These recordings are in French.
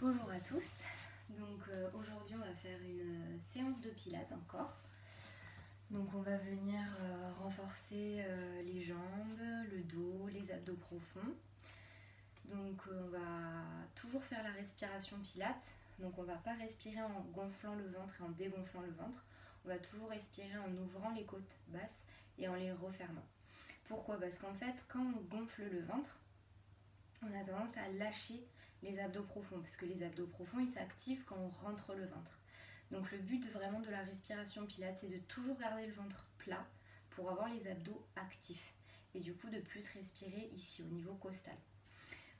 Bonjour à tous, donc aujourd'hui on va faire une séance de pilates encore. Donc on va venir renforcer les jambes, le dos, les abdos profonds. Donc on va toujours faire la respiration pilates. Donc on va pas respirer en gonflant le ventre et en dégonflant le ventre. On va toujours respirer en ouvrant les côtes basses et en les refermant. Pourquoi? Parce qu'en fait quand on gonfle le ventre, on a tendance à lâcher les abdos profonds parce que les abdos profonds ils s'activent quand on rentre le ventre. Donc le but vraiment de la respiration pilates, c'est de toujours garder le ventre plat pour avoir les abdos actifs et du coup de plus respirer ici au niveau costal.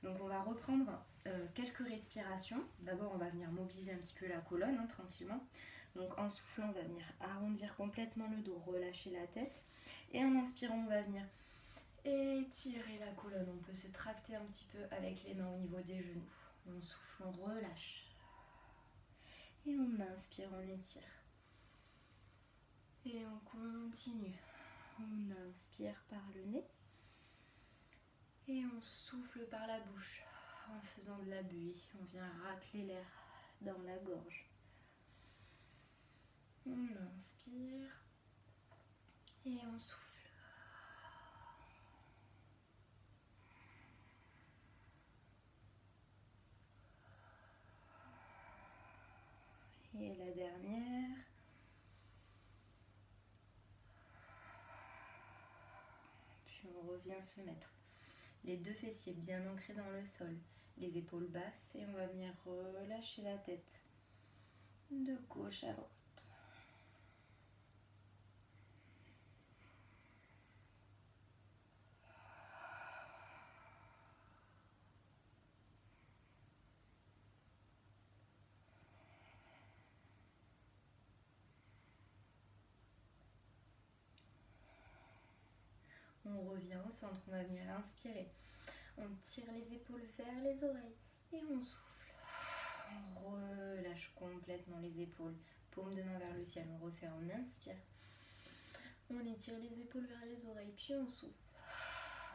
Donc on va reprendre quelques respirations. D'abord on va venir mobiliser un petit peu la colonne tranquillement. Donc en soufflant on va venir arrondir complètement le dos, relâcher la tête et en inspirant on va venir étirer la colonne. On peut se tracter un petit peu avec les mains au niveau des genoux. On souffle, on relâche. Et on inspire, on étire. Et on continue. On inspire par le nez. Et on souffle par la bouche en faisant de la buée. On vient racler l'air dans la gorge. On inspire. Et on souffle. Et la dernière. Puis on revient se mettre les deux fessiers bien ancrés dans le sol, les épaules basses et on va venir relâcher la tête de gauche à droite. On revient au centre, on va venir inspirer. On tire les épaules vers les oreilles et on souffle. On relâche complètement les épaules, paume de main vers le ciel. On refait, on inspire. On étire les épaules vers les oreilles, puis on souffle.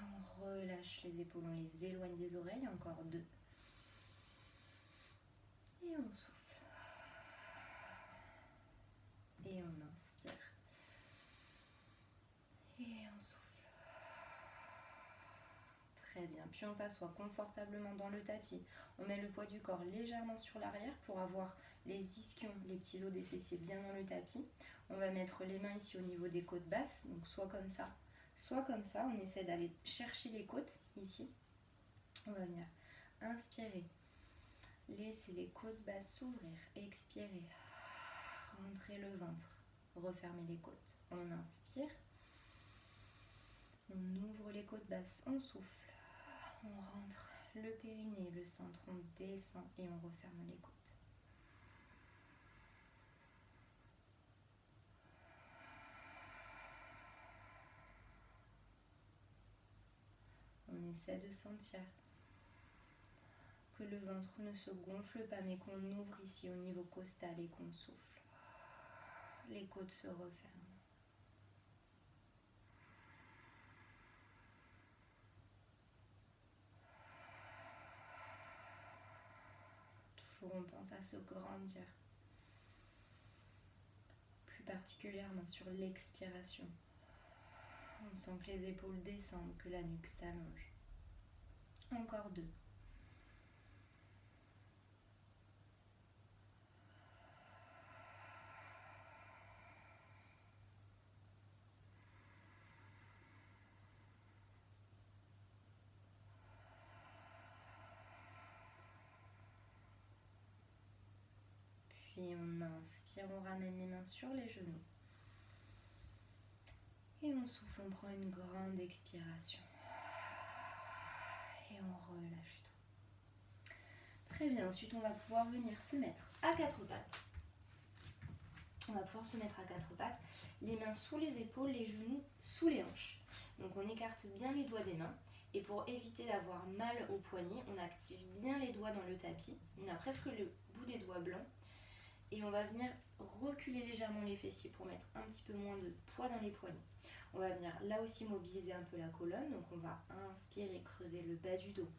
On relâche les épaules, on les éloigne des oreilles. Encore 2. Et on souffle. Et on inspire. Et on souffle. Très bien, puis on s'assoit confortablement dans le tapis. On met le poids du corps légèrement sur l'arrière pour avoir les ischions, les petits os des fessiers bien dans le tapis. On va mettre les mains ici au niveau des côtes basses, donc soit comme ça, soit comme ça. On essaie d'aller chercher les côtes ici. On va venir inspirer, laisser les côtes basses s'ouvrir, expirer, rentrer le ventre, refermer les côtes. On inspire, on ouvre les côtes basses, on souffle. On rentre le périnée, le centre, on descend et on referme les côtes. On essaie de sentir que le ventre ne se gonfle pas mais qu'on ouvre ici au niveau costal et qu'on souffle. Les côtes se referment. Toujours on pense à se grandir. Plus particulièrement sur l'expiration. On sent que les épaules descendent, que la nuque s'allonge. Encore 2. Puis on inspire, on ramène les mains sur les genoux. Et on souffle, on prend une grande expiration. Et on relâche tout. Très bien, ensuite on va pouvoir venir se mettre à 4 pattes. On va pouvoir se mettre à 4 pattes, les mains sous les épaules, les genoux sous les hanches. Donc on écarte bien les doigts des mains. Et pour éviter d'avoir mal au poignet, on active bien les doigts dans le tapis. On a presque le bout des doigts blancs. Et on va venir reculer légèrement les fessiers pour mettre un petit peu moins de poids dans les poignets. On va venir là aussi mobiliser un peu la colonne. Donc on va inspirer, creuser le bas du dos.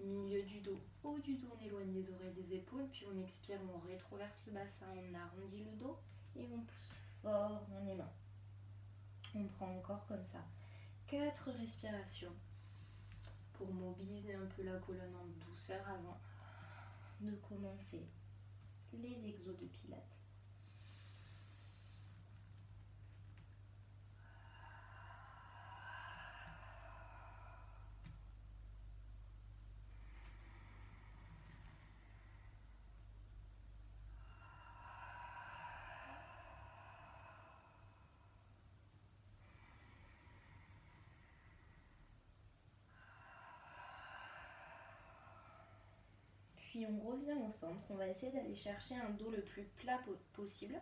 milieu du dos, haut du dos, on éloigne les oreilles des épaules, puis on expire, on rétroverse le bassin, on arrondit le dos et on pousse fort dans les mains. On prend encore comme ça 4 respirations pour mobiliser un peu la colonne en douceur avant de commencer les exos de pilates. Puis on revient au centre, on va essayer d'aller chercher un dos le plus plat possible.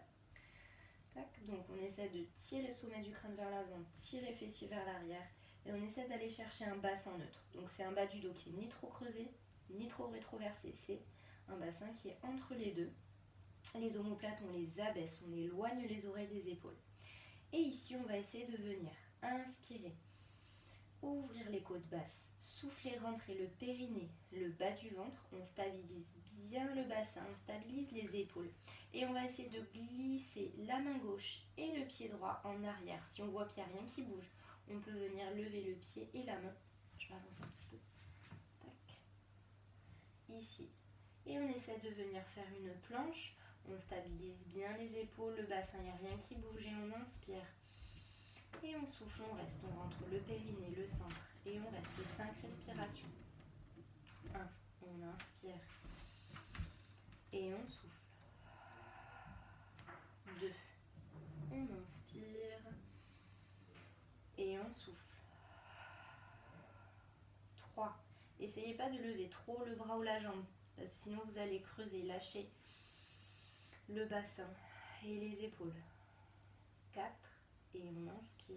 Tac. Donc on essaie de tirer sommet du crâne vers l'avant, tirer fessier vers l'arrière et on essaie d'aller chercher un bassin neutre. Donc c'est un bas du dos qui est ni trop creusé, ni trop rétroversé, c'est un bassin qui est entre les deux. Les omoplates, on les abaisse, on éloigne les oreilles des épaules. Et ici, on va essayer de venir inspirer, ouvrir les côtes basses, souffler, rentrer le périnée, le bas du ventre. On stabilise bien le bassin, on stabilise les épaules. Et on va essayer de glisser la main gauche et le pied droit en arrière. Si on voit qu'il n'y a rien qui bouge, on peut venir lever le pied et la main. Je vais avancer un petit peu. Tac. Ici. Et on essaie de venir faire une planche. On stabilise bien les épaules, le bassin, il n'y a rien qui bouge et on inspire. Et on souffle, on reste, on rentre le périnée, le centre et on reste 5 respirations. 1, on inspire et on souffle. 2, on inspire et on souffle. 3, essayez pas de lever trop le bras ou la jambe parce que sinon vous allez creuser, lâcher le bassin et les épaules. 4, et on inspire.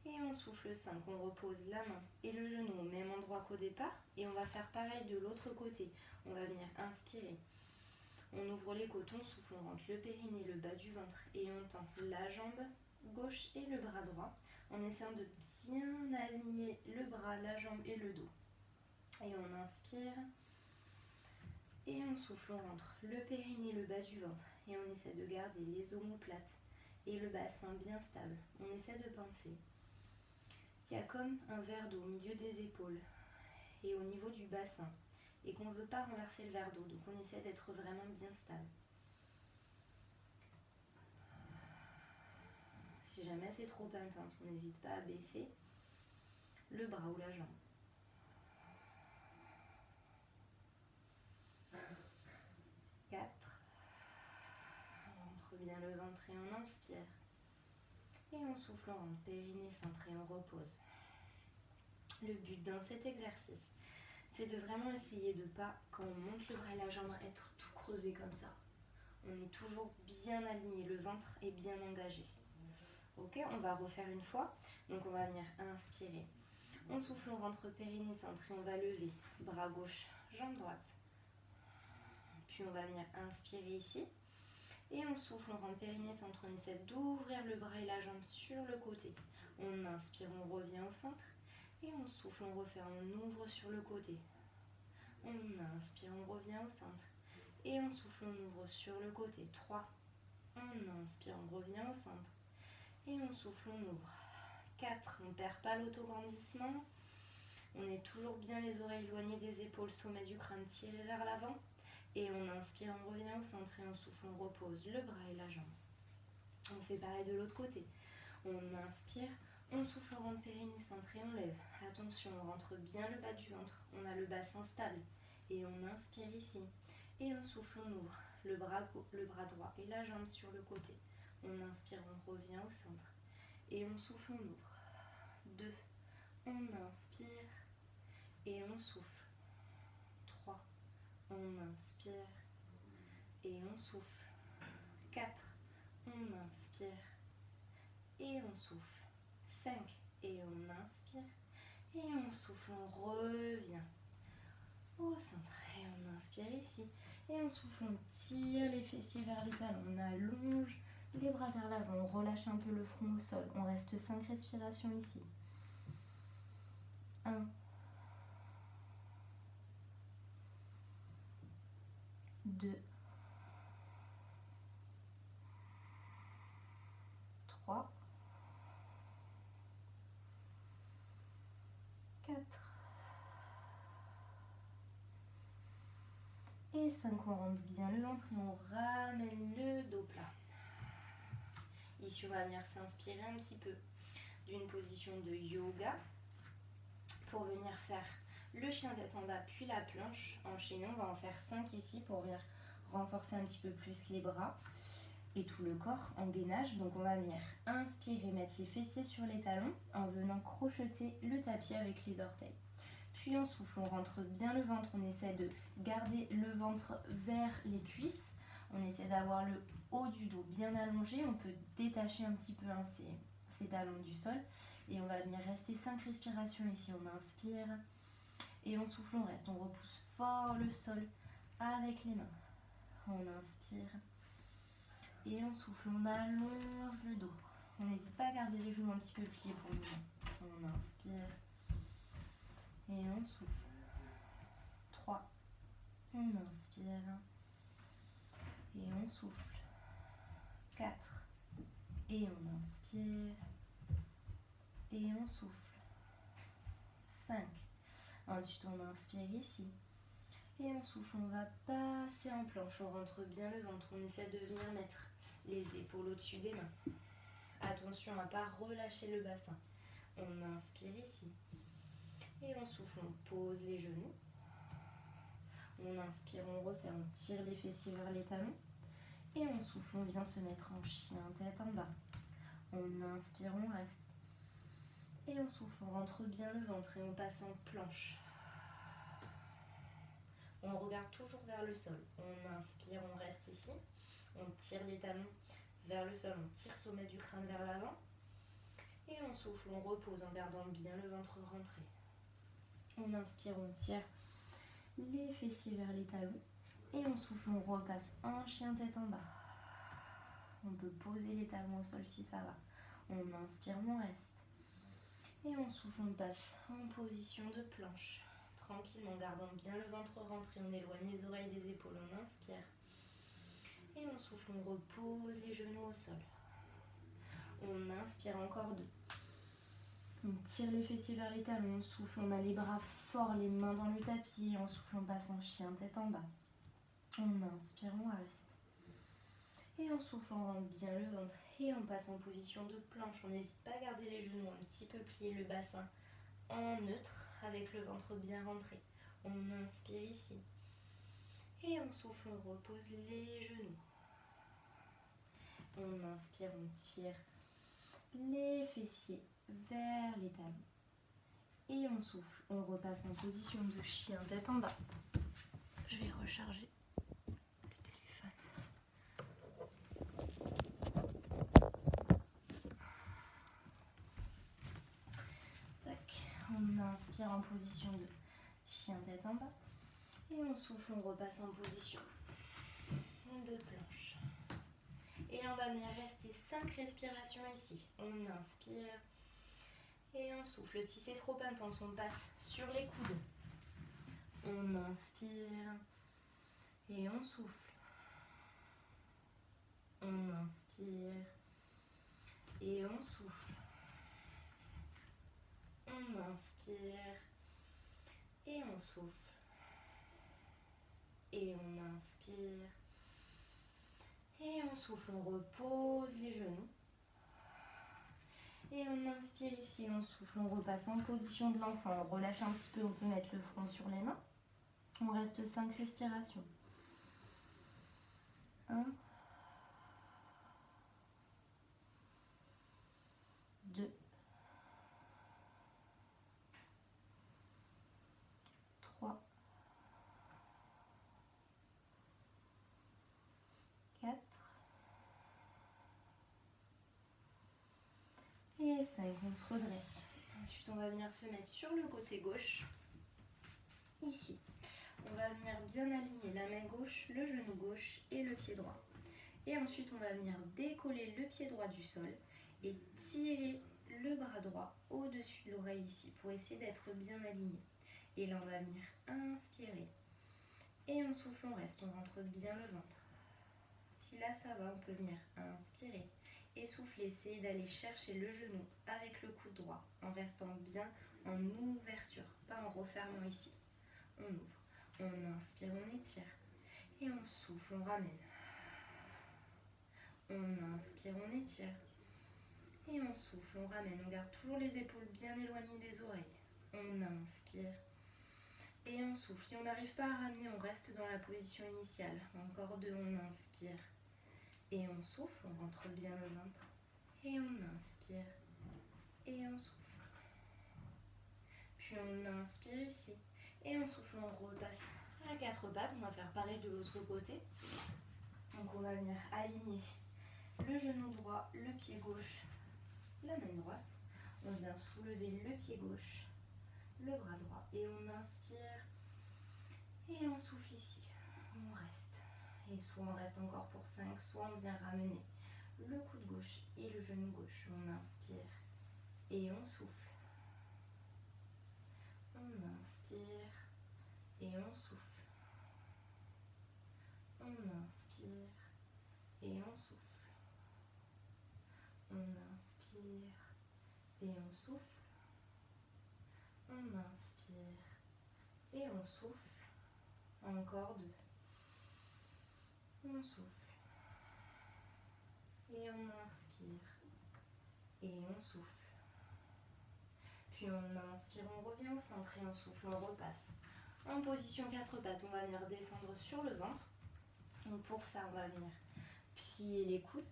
Et on souffle 5, on repose la main et le genou au même endroit qu'au départ. Et on va faire pareil de l'autre côté. On va venir inspirer. On ouvre les côtes, on souffle, on rentre le périnée, le bas du ventre. Et on tend la jambe gauche et le bras droit. En essayant de bien aligner le bras, la jambe et le dos. Et on inspire. Et on souffle, on rentre le périnée, le bas du ventre. Et on essaie de garder les omoplates et le bassin bien stable. On essaie de penser qu'il y a comme un verre d'eau au milieu des épaules et au niveau du bassin et qu'on ne veut pas renverser le verre d'eau, donc on essaie d'être vraiment bien stable. Si jamais c'est trop intense, on n'hésite pas à baisser le bras ou la jambe. 4, on rentre bien le ventre et on inspire. Et on souffle, on rentre périnée, centre et on repose. Le but dans cet exercice, c'est de vraiment essayer de ne pas, quand on monte le bras et la jambe, être tout creusé comme ça. On est toujours bien aligné, le ventre est bien engagé. Ok, on va refaire une fois. Donc on va venir inspirer. On souffle, on rentre périnée, centre et on va lever. Bras gauche, jambe droite. Puis on va venir inspirer ici. Et on souffle, on rentre périnée, centre. On essaie d'ouvrir le bras et la jambe sur le côté. On inspire, on revient au centre. Et on souffle, on refait, on ouvre sur le côté. On inspire, on revient au centre. Et on souffle, on ouvre sur le côté. 3. On inspire, on revient au centre. Et on souffle, on ouvre. 4. On ne perd pas l'autograndissement. On est toujours bien les oreilles éloignées des épaules, sommet du crâne tiré vers l'avant. Et on inspire, on revient au centre. Et on souffle, on repose le bras et la jambe. On fait pareil de l'autre côté. On inspire. On souffle, on rentre périnée, centre et on lève. Attention, on rentre bien le bas du ventre. On a le bassin stable. Et on inspire ici. Et on souffle, on ouvre le bras droit et la jambe sur le côté. On inspire, on revient au centre. Et on souffle, on ouvre. 2. On inspire. Et on souffle. 3. On inspire. Et on souffle. 4. On inspire. Et on souffle. 5, et on inspire, et on souffle, on revient au centre, et on inspire ici, et on souffle, on tire les fessiers vers les talons, on allonge les bras vers l'avant, on relâche un peu le front au sol, on reste 5 respirations ici. 1, 2, 3, 4 et 5. On rentre bien le ventre et on ramène le dos plat. Ici, on va venir s'inspirer un petit peu d'une position de yoga pour venir faire le chien tête en bas puis la planche. Enchaîné, on va en faire 5 ici pour venir renforcer un petit peu plus les bras et tout le corps en gainage. Donc on va venir inspirer, mettre les fessiers sur les talons en venant crocheter le tapis avec les orteils. Puis on souffle, on rentre bien le ventre, on essaie de garder le ventre vers les cuisses. On essaie d'avoir le haut du dos bien allongé. On peut détacher un petit peu ses talons du sol. Et on va venir rester 5 respirations ici. On inspire et on souffle, on reste. On repousse fort le sol avec les mains. On inspire et on souffle, on allonge le dos. On n'hésite pas à garder les genoux un petit peu pliés pour le moment. On inspire et on souffle. 3. On inspire et on souffle. 4. Et on inspire et on souffle. 5. Ensuite, on inspire ici et on souffle. On va passer en planche. On rentre bien le ventre. On essaie de venir mettre les épaules au-dessus des mains. Attention à ne pas relâcher le bassin. On inspire ici et on souffle. On pose les genoux. On inspire, on refait, on tire les fessiers vers les talons. Et on souffle, on vient se mettre en chien tête en bas. On inspire, on reste. Et on souffle, on rentre bien le ventre et on passe en planche. On regarde toujours vers le sol. On inspire, on reste ici. On tire les talons vers le sol, on tire sommet du crâne vers l'avant. Et on souffle, on repose en gardant bien le ventre rentré. On inspire, on tire les fessiers vers les talons. Et on souffle, on repasse en chien tête en bas. On peut poser les talons au sol si ça va. On inspire, on reste. Et on souffle, on passe en position de planche. Tranquillement, en gardant bien le ventre rentré. On éloigne les oreilles des épaules, on inspire. Et on souffle, on repose les genoux au sol. On inspire, encore 2. On tire les fessiers vers les talons, on souffle, on a les bras forts, les mains dans le tapis. On souffle, on passe en chien tête en bas. On inspire, on reste. Et on souffle, on rentre bien le ventre. Et on passe en position de planche. On n'hésite pas à garder les genoux un petit peu pliés, le bassin en neutre, avec le ventre bien rentré. On inspire ici. Et on souffle, on repose les genoux. On inspire, on tire les fessiers vers les talons. Et on souffle, on repasse en position de chien tête en bas. Je vais recharger le téléphone. Tac. On inspire en position de chien tête en bas. Et on souffle, on repasse en position de planche. Et là, on va venir rester 5 respirations ici. On inspire et on souffle. Si c'est trop intense, on passe sur les coudes. On inspire et on souffle. On inspire et on souffle. On inspire et on souffle. Et on inspire et on souffle. On repose les genoux. Et on inspire ici, on souffle, on repasse en position de l'enfant. On relâche un petit peu, on peut mettre le front sur les mains. On reste 5 respirations. 1, 2, 3, 4 et 5. On se redresse. Ensuite, on va venir se mettre sur le côté gauche. Ici. On va venir bien aligner la main gauche, le genou gauche et le pied droit. Et ensuite, on va venir décoller le pied droit du sol et tirer le bras droit au-dessus de l'oreille ici pour essayer d'être bien aligné. Et là, on va venir inspirer Et on souffle, on reste, on rentre bien le ventre. Si là ça va, on peut venir inspirer et souffler, essayer d'aller chercher le genou avec le coude droit en restant bien en ouverture, pas en refermant ici. On ouvre, on inspire, on étire et on souffle, on ramène. On inspire, on étire et on souffle, on ramène. On garde toujours les épaules bien éloignées des oreilles. On inspire et on souffle. Si on n'arrive pas à ramener, on reste dans la position initiale. Encore deux, on inspire et on souffle, on rentre bien le ventre. Et on inspire et on souffle. Puis on inspire ici et on souffle, on repasse à quatre pattes. On va faire pareil de l'autre côté. Donc on va venir aligner le genou droit, le pied gauche, la main droite. On vient soulever le pied gauche, le bras droit et on inspire et on souffle ici. On reste. Et soit on reste encore pour 5, soit on vient ramener le coude gauche et le genou gauche. On inspire et on souffle. On inspire et on souffle. On inspire et on souffle. On inspire et on souffle. On inspire et on souffle. Encore deux. On souffle. Et on inspire et on souffle. Puis on inspire, on revient au centre et on souffle, on repasse. En position quatre pattes, on va venir descendre sur le ventre. Donc pour ça, on va venir plier les coudes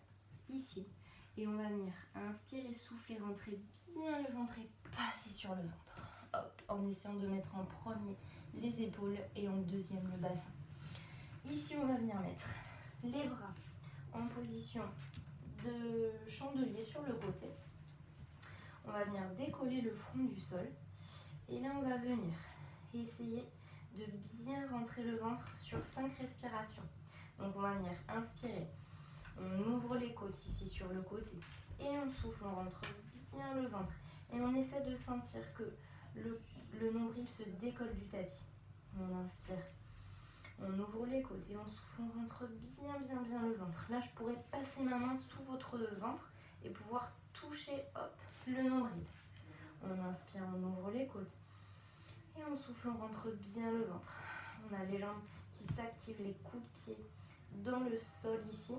ici. Et on va venir inspirer, souffler, rentrer bien le ventre et passer sur le ventre. Hop, en essayant de mettre en premier les épaules et en deuxième le bassin. Ici, on va venir mettre les bras en position de chandelier sur le côté. On va venir décoller le front du sol. Et là, on va venir essayer de bien rentrer le ventre sur 5 respirations. Donc, on va venir inspirer. On ouvre les côtes ici sur le côté. Et on souffle, on rentre bien le ventre. Et on essaie de sentir que le nombril se décolle du tapis. On inspire. On ouvre les côtes et on souffle, on rentre bien le ventre. Là, je pourrais passer ma main sous votre ventre et pouvoir toucher, hop, le nombril. On inspire, on ouvre les côtes. Et on souffle, on rentre bien le ventre. On a les jambes qui s'activent, les coups de pied dans le sol ici.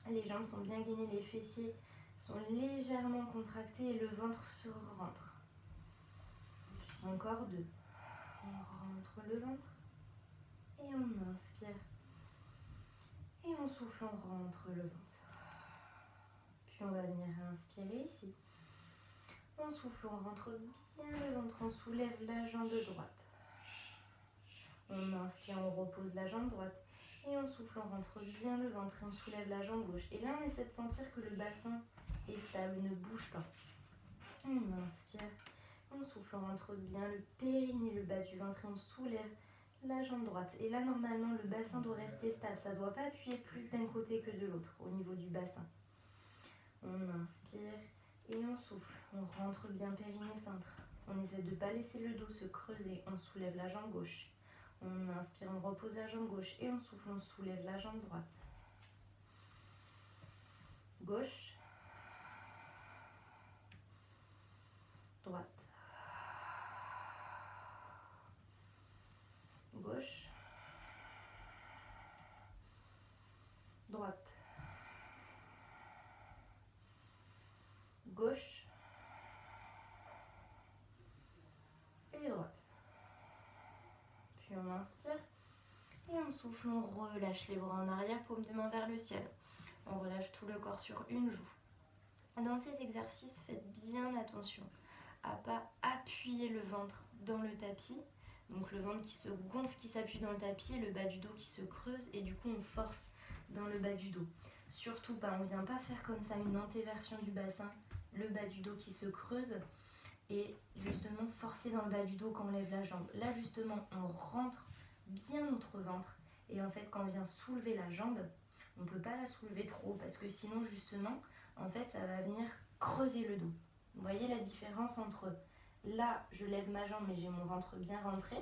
Les jambes sont bien gainées, les fessiers sont légèrement contractés et le ventre se rentre. Encore deux. On rentre le ventre. Et on inspire. Et on souffle, on rentre le ventre. Puis on va venir inspirer ici. On souffle, on rentre bien le ventre, on soulève la jambe droite. On inspire, on repose la jambe droite. Et on souffle, on rentre bien le ventre et on soulève la jambe gauche. Et là, on essaie de sentir que le bassin est stable, ne bouge pas. On inspire, on souffle, on rentre bien le périnée, le bas du ventre et on soulève la jambe droite. Et là, normalement, le bassin doit rester stable. Ça ne doit pas appuyer plus d'un côté que de l'autre au niveau du bassin. On inspire et on souffle. On rentre bien périnée centre. On essaie de ne pas laisser le dos se creuser. On soulève la jambe gauche. On inspire, on repose la jambe gauche. Et on souffle, on soulève la jambe droite. Gauche. Droite. Gauche. Droite. Gauche. Et droite. Puis on inspire. Et on souffle, on relâche les bras en arrière, paume de main vers le ciel. On relâche tout le corps sur une joue. Dans ces exercices, faites bien attention à ne pas appuyer le ventre dans le tapis. Donc le ventre qui se gonfle, qui s'appuie dans le tapis et le bas du dos qui se creuse et du coup on force dans le bas du dos. Surtout pas, on ne vient pas faire comme ça une antéversion du bassin, le bas du dos qui se creuse et justement forcer dans le bas du dos quand on lève la jambe. Là justement on rentre bien notre ventre et en fait quand on vient soulever la jambe, on ne peut pas la soulever trop parce que sinon justement en fait ça va venir creuser le dos. Vous voyez la différence entre là je lève ma jambe mais j'ai mon ventre bien rentré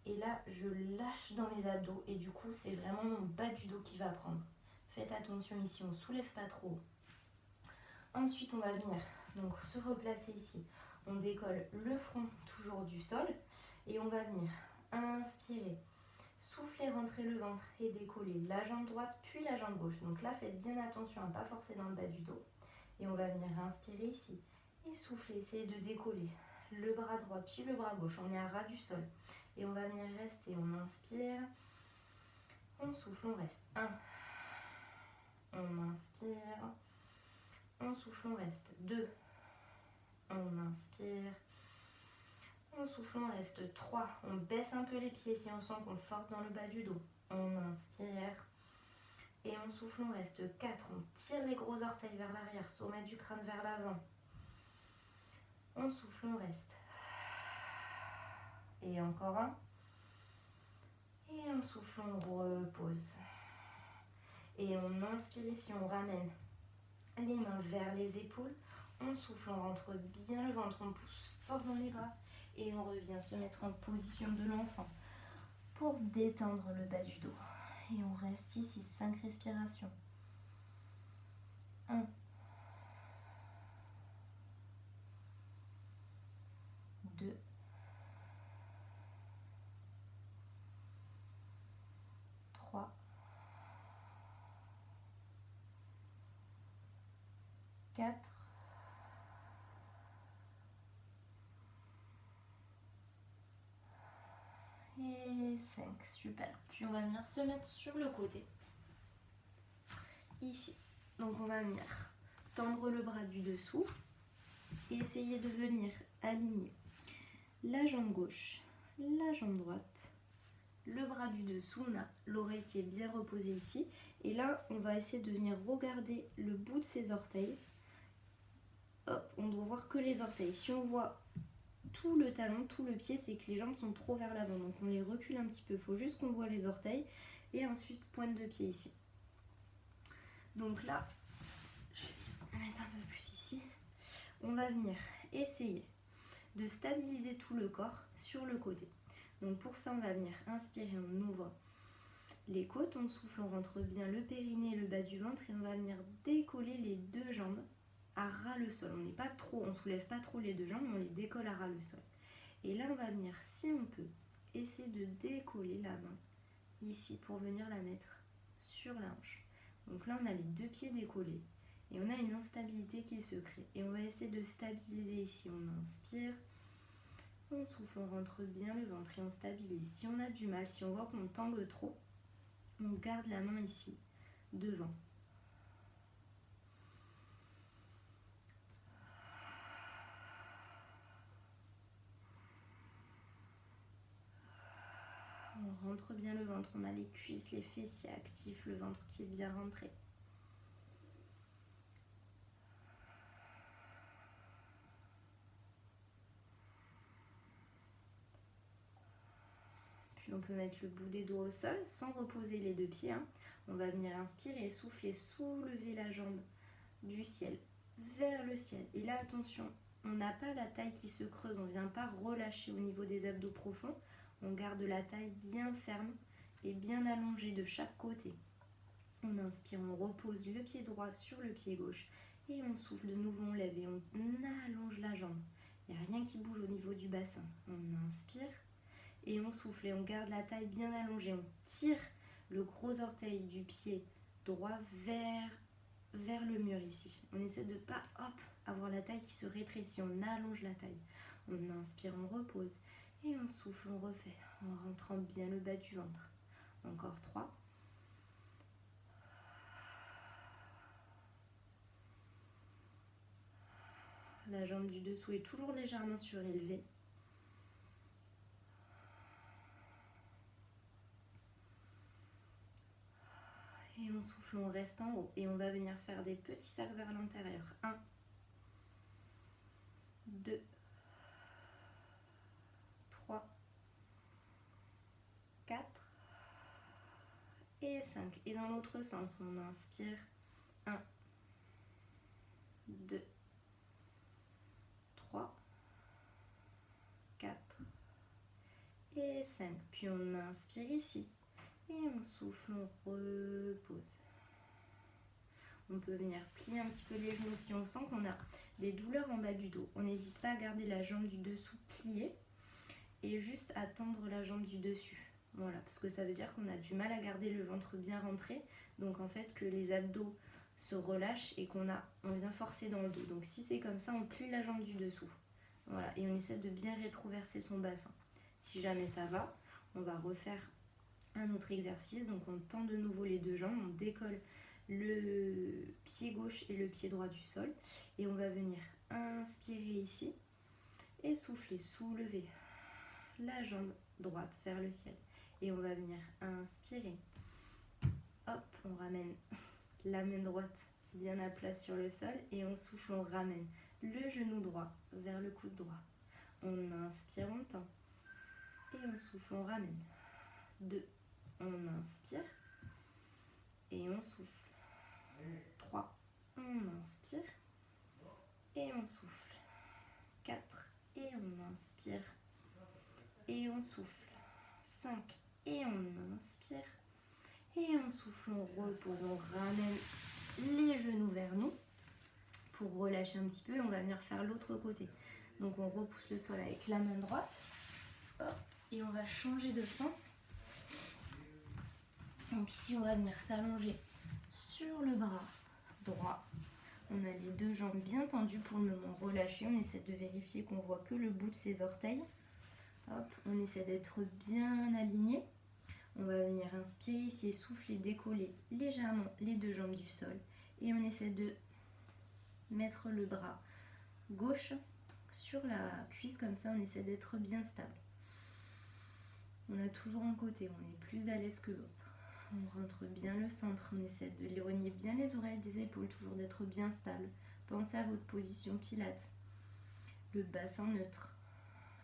Et là, je lâche dans les abdos et du coup, c'est vraiment mon bas du dos qui va prendre. Faites attention ici, on ne soulève pas trop. Ensuite, on va venir donc se replacer ici. On décolle le front toujours du sol et on va venir inspirer, souffler, rentrer le ventre et décoller la jambe droite puis la jambe gauche. Donc là, faites bien attention à ne pas forcer dans le bas du dos. Et on va venir inspirer ici et souffler, essayer de décoller le bras droit puis le bras gauche. On est à ras du sol et on va venir rester. On inspire, on souffle, on reste. 1, on inspire, on souffle, on reste. 2, on inspire, on souffle, on reste. 3, on baisse un peu les pieds si on sent qu'on force dans le bas du dos. On inspire et on souffle, on reste. 4, on tire les gros orteils vers l'arrière, sommet du crâne vers l'avant. On souffle, on reste. Et encore un. Et on souffle, on repose. Et on inspire ici, on ramène les mains vers les épaules. On souffle, on rentre bien le ventre, on pousse fort dans les bras. Et on revient se mettre en position de l'enfant pour détendre le bas du dos. Et on reste ici, 5 respirations. 1, 2, 3, 4, et 5. Super. Puis on va venir se mettre sur le côté. Ici. Donc on va venir tendre le bras du dessous et essayer de venir aligner la jambe gauche, la jambe droite, le bras du dessous. On a l'oreille qui est bien reposée ici. Et là, on va essayer de venir regarder le bout de ses orteils. Hop, on doit voir que les orteils. Si on voit tout le talon, tout le pied, c'est que les jambes sont trop vers l'avant. Donc on les recule un petit peu. Il faut juste qu'on voit les orteils. Et ensuite, pointe de pied ici. Donc là, je vais mettre un peu plus ici. On va venir essayer de stabiliser tout le corps sur le côté. Donc pour ça, on va venir inspirer, on ouvre les côtes, on souffle, on rentre bien le périnée, le bas du ventre et on va venir décoller les deux jambes à ras le sol. On n'est pas trop, on soulève pas trop les deux jambes, mais on les décolle à ras le sol. Et là, on va venir, si on peut, essayer de décoller la main ici pour venir la mettre sur la hanche. Donc là, on a les deux pieds décollés et on a une instabilité qui se crée. Et on va essayer de stabiliser ici. On inspire, on souffle, on rentre bien le ventre et on stabilise. Si on a du mal, si on voit qu'on tangue trop, on garde la main ici, devant. On rentre bien le ventre, on a les cuisses, les fessiers actifs, le ventre qui est bien rentré. Puis on peut mettre le bout des doigts au sol sans reposer les deux pieds. On va venir inspirer, souffler, soulever la jambe du ciel vers le ciel. Et là, attention, on n'a pas la taille qui se creuse, on ne vient pas relâcher au niveau des abdos profonds. On garde la taille bien ferme et bien allongée de chaque côté. On inspire, on repose le pied droit sur le pied gauche et on souffle de nouveau, on lève et on allonge la jambe. Il n'y a rien qui bouge au niveau du bassin. On inspire et on souffle et on garde la taille bien allongée. On tire le gros orteil du pied droit vers le mur ici. On essaie de ne pas avoir la taille qui se rétrécit. On allonge la taille. On inspire, on repose et on souffle, on refait en rentrant bien le bas du ventre. Encore 3. La jambe du dessous est toujours légèrement surélevée. Et on souffle, on reste en haut. Et on va venir faire des petits cercles vers l'intérieur. 1, 2, 3, 4 et 5. Et dans l'autre sens, on inspire. 1, 2, 3, 4 et 5. Puis on inspire ici et on souffle, on repose. On peut venir plier un petit peu les genoux si on sent qu'on a des douleurs en bas du dos. On n'hésite pas à garder la jambe du dessous pliée et juste à tendre la jambe du dessus. Voilà, parce que ça veut dire qu'on a du mal à garder le ventre bien rentré. Donc en fait que les abdos se relâchent et on vient forcer dans le dos. Donc si c'est comme ça, on plie la jambe du dessous. Voilà, et on essaie de bien rétroverser son bassin. Si jamais ça va, on va refaire un autre exercice. Donc on tend de nouveau les deux jambes, on décolle le pied gauche et le pied droit du sol. Et on va venir inspirer ici et souffler, soulever la jambe droite vers le ciel. Et on va venir inspirer. Hop, on ramène la main droite bien à plat sur le sol et on souffle, on ramène le genou droit vers le coude droit. On inspire, on tend et on souffle, on ramène. 2, on inspire et on souffle. 3, on inspire et on souffle. 4 et on inspire et on souffle. 5 et on inspire et on souffle, on repose, on ramène les genoux vers nous pour relâcher un petit peu et on va venir faire l'autre côté. Donc on repousse le sol avec la main droite. Hop, et on va changer de sens. Donc ici on va venir s'allonger sur le bras droit. On a les deux jambes bien tendues pour le moment, relâchées. On essaie de vérifier qu'on voit que le bout de ses orteils. Hop, on essaie d'être bien aligné. On va venir inspirer ici et souffler, décoller légèrement les deux jambes du sol. Et on essaie de mettre le bras gauche sur la cuisse, comme ça on essaie d'être bien stable. On a toujours un côté, on est plus à l'aise que l'autre. On rentre bien le centre, on essaie de l'éloigner bien les oreilles des épaules, toujours d'être bien stable. Pensez à votre position pilates. Le bassin neutre,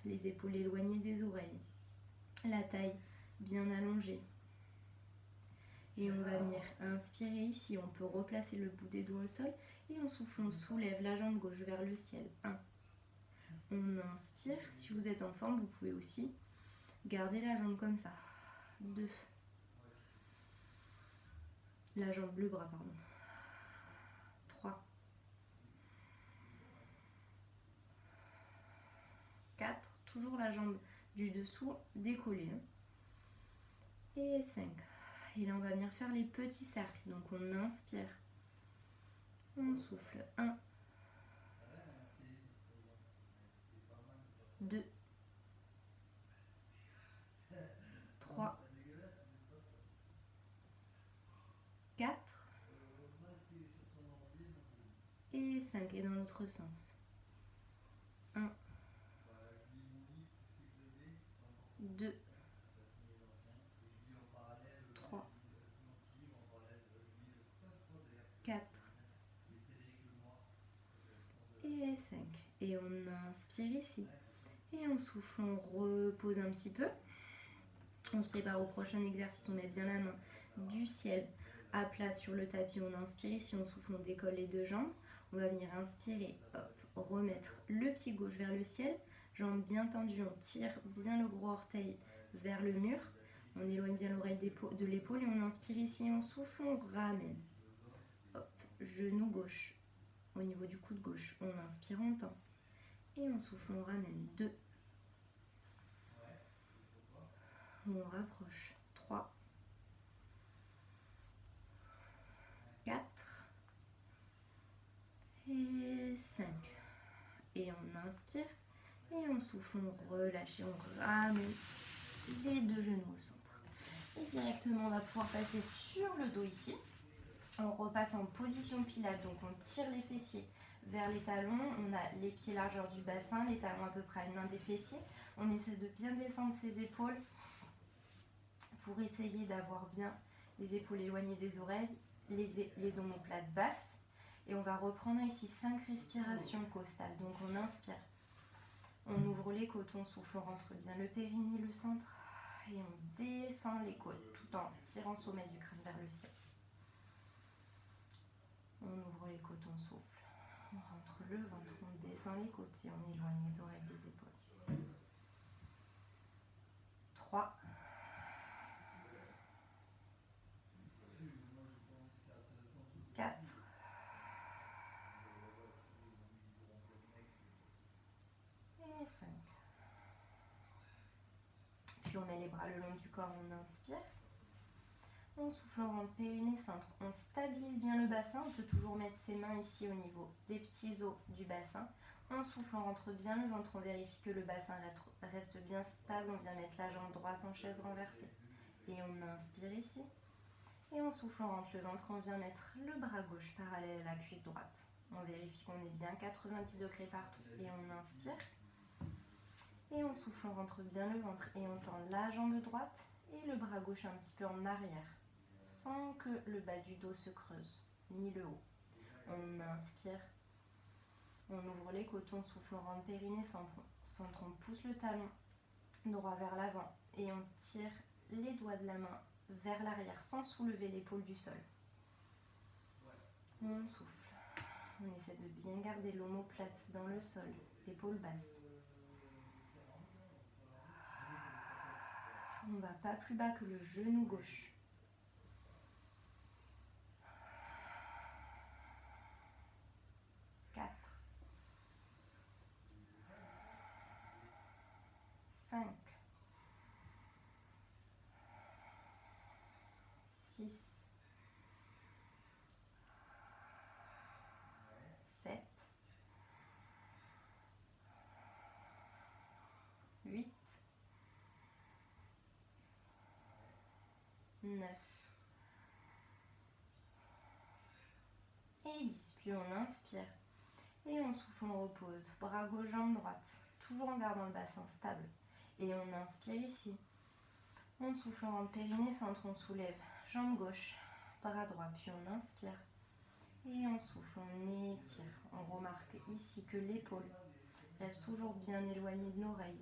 les épaules éloignées des oreilles, la taille bien allongée. Et on va venir inspirer ici, on peut replacer le bout des doigts au sol et on souffle, on soulève la jambe gauche vers le ciel. 1. On inspire, si vous êtes en forme, vous pouvez aussi garder la jambe comme ça. 2. La jambe, le bras, pardon. 3. 4. Toujours la jambe du dessous décollée. Et 5. Et là, on va venir faire les petits cercles. Donc, on inspire. On souffle. 1. 2. 3. 4. Et 5. Et dans l'autre sens. 1. 2. 3. 4. Et 5. Et on inspire ici. Et on souffle, on repose un petit peu. On se prépare au prochain exercice, on met bien la main du ciel à plat sur le tapis. On inspire ici, on souffle, on décolle les deux jambes. On va venir inspirer, hop, remettre le pied gauche vers le ciel. Jambes bien tendues, on tire bien le gros orteil vers le mur. On éloigne bien l'oreille de l'épaule et on inspire ici, on souffle, on ramène. Hop, genou gauche au niveau du coude gauche. On inspire, on tend. Et on souffle, on ramène. 2. On rapproche. 3. 4. Et 5. Et on inspire. Et on souffle, on relâche et on ramène les deux genoux au centre. Et directement, on va pouvoir passer sur le dos ici. On repasse en position pilates, donc on tire les fessiers vers les talons. On a les pieds largeur du bassin, les talons à peu près à une main des fessiers. On essaie de bien descendre ses épaules pour essayer d'avoir bien les épaules éloignées des oreilles, les omoplates basses. Et on va reprendre ici 5 respirations costales. Donc on inspire, on ouvre les côtes, on souffle, on rentre bien le périnée, le centre. Et on descend les côtes tout en tirant le sommet du crâne vers le ciel. On ouvre les côtes, on souffle. On rentre le ventre, on descend les côtes et on éloigne les oreilles des épaules. 3, 4, et 5. Puis on met les bras le long du corps, on inspire. On souffle, on rentre périnée, centre. On stabilise bien le bassin. On peut toujours mettre ses mains ici au niveau des petits os du bassin. On souffle, on rentre bien le ventre. On vérifie que le bassin reste bien stable. On vient mettre la jambe droite en chaise renversée. Et on inspire ici. Et on souffle, on rentre le ventre. On vient mettre le bras gauche parallèle à la cuisse droite. On vérifie qu'on est bien 90 degrés partout. Et on inspire. Et on souffle, on rentre bien le ventre. Et on tend la jambe droite et le bras gauche un petit peu en arrière, sans que le bas du dos se creuse, ni le haut. On inspire, on ouvre les côtes, on souffle, on rentre périnée, centre, on pousse le talon droit vers l'avant et on tire les doigts de la main vers l'arrière sans soulever l'épaule du sol. On souffle, on essaie de bien garder l'omoplate dans le sol, l'épaule basse. On ne va pas plus bas que le genou gauche. 4, 5, 6, 7, 8, 9 et 10. Puis on inspire et on souffle, on repose. Bras gauche, jambe droite, toujours en gardant le bassin stable. Et on inspire ici. On souffle, on rentre périnée, centre, on soulève. Jambe gauche, bras droit, puis on inspire. Et on souffle, on étire. On remarque ici que l'épaule reste toujours bien éloignée de l'oreille.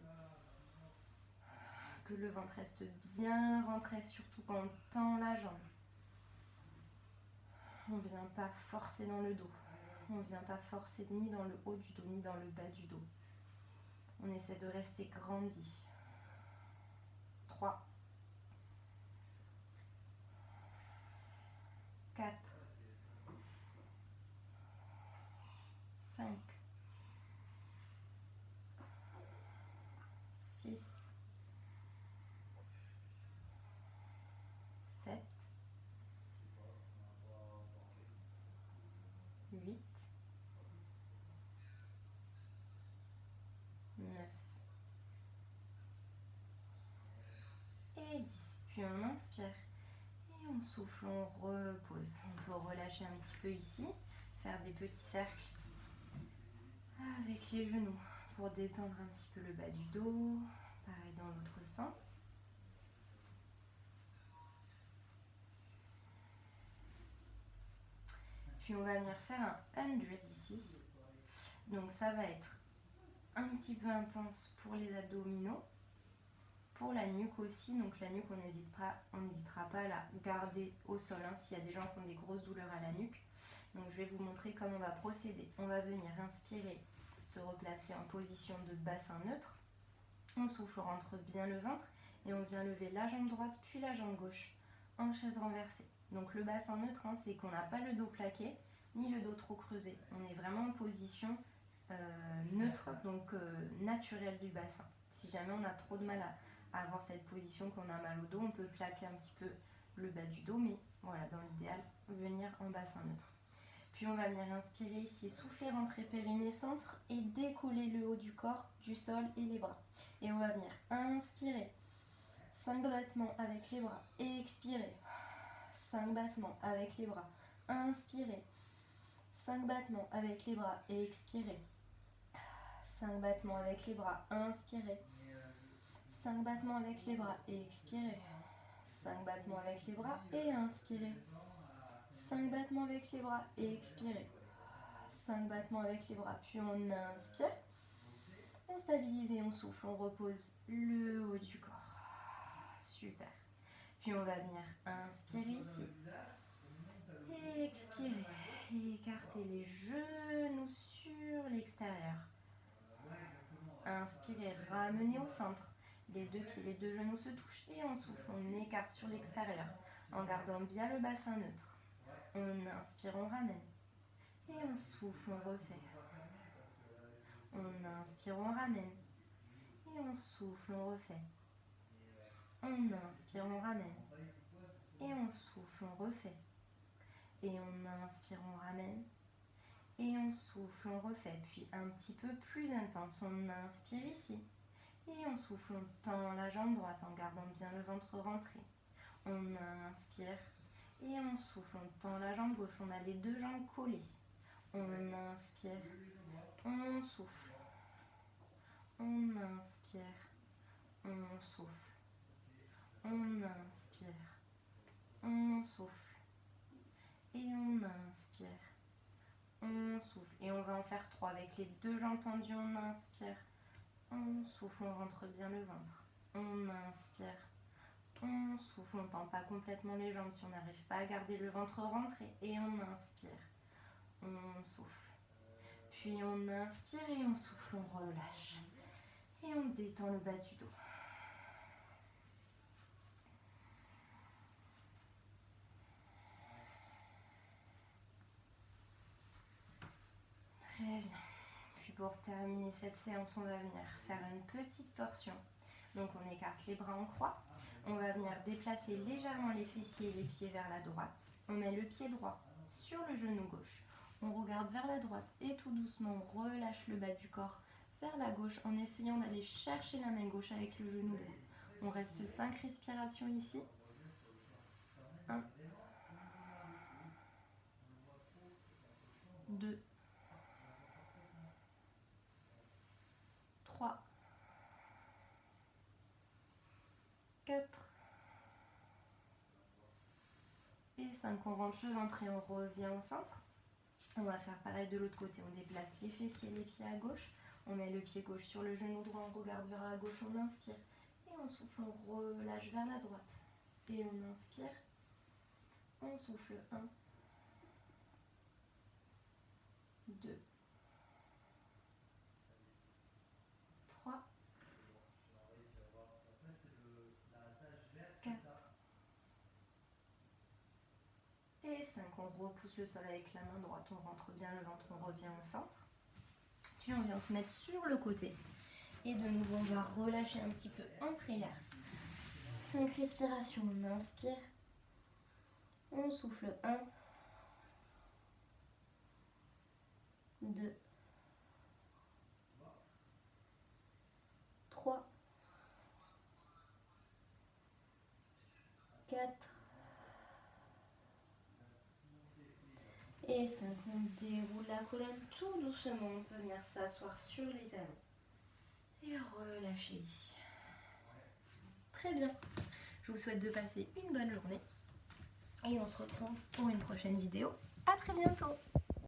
Que le ventre reste bien rentré, surtout quand on tend la jambe. On ne vient pas forcer dans le dos. On ne vient pas forcer ni dans le haut du dos, ni dans le bas du dos. On essaie de rester grandi. 3, 4, 5, 6, 7, 8, 9 et 10. Puis on inspire et on souffle, on repose. On peut relâcher un petit peu ici, faire des petits cercles avec les genoux pour détendre un petit peu le bas du dos. Pareil dans l'autre sens. Puis on va venir faire un 100 ici. Donc ça va être un petit peu intense pour les abdominaux. Pour la nuque aussi, donc la nuque on n'hésitera pas à la garder au sol s'il y a des gens qui ont des grosses douleurs à la nuque. Donc je vais vous montrer comment on va procéder. On va venir inspirer, se replacer en position de bassin neutre. On souffle, on rentre bien le ventre et on vient lever la jambe droite puis la jambe gauche en chaise renversée. Donc le bassin neutre, c'est qu'on n'a pas le dos plaqué ni le dos trop creusé. On est vraiment en position neutre, donc naturelle du bassin. Si jamais on a trop de mal à avoir cette position, qu'on a mal au dos, on peut plaquer un petit peu le bas du dos, mais voilà, dans l'idéal, venir en bassin neutre. Puis on va venir inspirer ici, souffler, rentrer périnée, centre et décoller le haut du corps, du sol et les bras. Et on va venir inspirer, 5 battements avec les bras, et expirer, 5 battements avec les bras, inspirer, 5 battements avec les bras et expirer, 5 battements avec les bras, inspirer, 5 battements avec les bras et expirer, 5 battements avec les bras et inspirer, 5 battements avec les bras et expirer, 5 battements avec les bras, puis on inspire, on stabilise et on souffle, on repose le haut du corps. Super. Puis on va venir inspirer ici. Et expirer. Et écarter les genoux sur l'extérieur. Inspirez, ramenez au centre. Les deux pieds, les deux genoux se touchent et on souffle, on écarte sur l'extérieur en gardant bien le bassin neutre. On inspire, on ramène et on souffle, on refait. On inspire, on ramène et on souffle, on refait. On inspire, on ramène et on souffle, on refait. Et on inspire, on ramène et on souffle, on refait. Puis un petit peu plus intense, on inspire ici et on souffle, on tend la jambe droite en gardant bien le ventre rentré. On inspire et on souffle, on tend la jambe gauche, on a les deux jambes collées. On inspire, on souffle, on inspire, on souffle, on inspire, on souffle et on inspire, on souffle. Et on va en faire 3 avec les deux jambes tendues, on inspire, on souffle, on rentre bien le ventre, on inspire, on souffle, on ne tend pas complètement les jambes si on n'arrive pas à garder le ventre rentré et on inspire, on souffle. Puis on inspire et on souffle, on relâche. Et on détend le bas du dos. Très bien. Puis pour terminer cette séance, on va venir faire une petite torsion. Donc on écarte les bras en croix. On va venir déplacer légèrement les fessiers et les pieds vers la droite. On met le pied droit sur le genou gauche. On regarde vers la droite et tout doucement on relâche le bas du corps vers la gauche en essayant d'aller chercher la main gauche avec le genou droit. On reste 5 respirations ici. 1, 2, 3, 4 et 5. On rentre le ventre et on revient au centre. On va faire pareil de l'autre côté. On déplace les fessiers et les pieds à gauche. On met le pied gauche sur le genou droit. On regarde vers la gauche. On inspire. Et on souffle. On relâche vers la droite. Et on inspire. On souffle. 1, 2, 3, 4 et 5. On repousse le sol avec la main droite. On rentre bien le ventre. On revient au centre. Puis on vient se mettre sur le côté. Et de nouveau, on va relâcher un petit peu en prière. 5 respirations. On inspire. On souffle. 1, 2, 3, 4 et 5. On déroule la colonne tout doucement. On peut venir s'asseoir sur les talons et relâcher ici. Très bien. Je vous souhaite de passer une bonne journée et on se retrouve pour une prochaine vidéo. À très bientôt.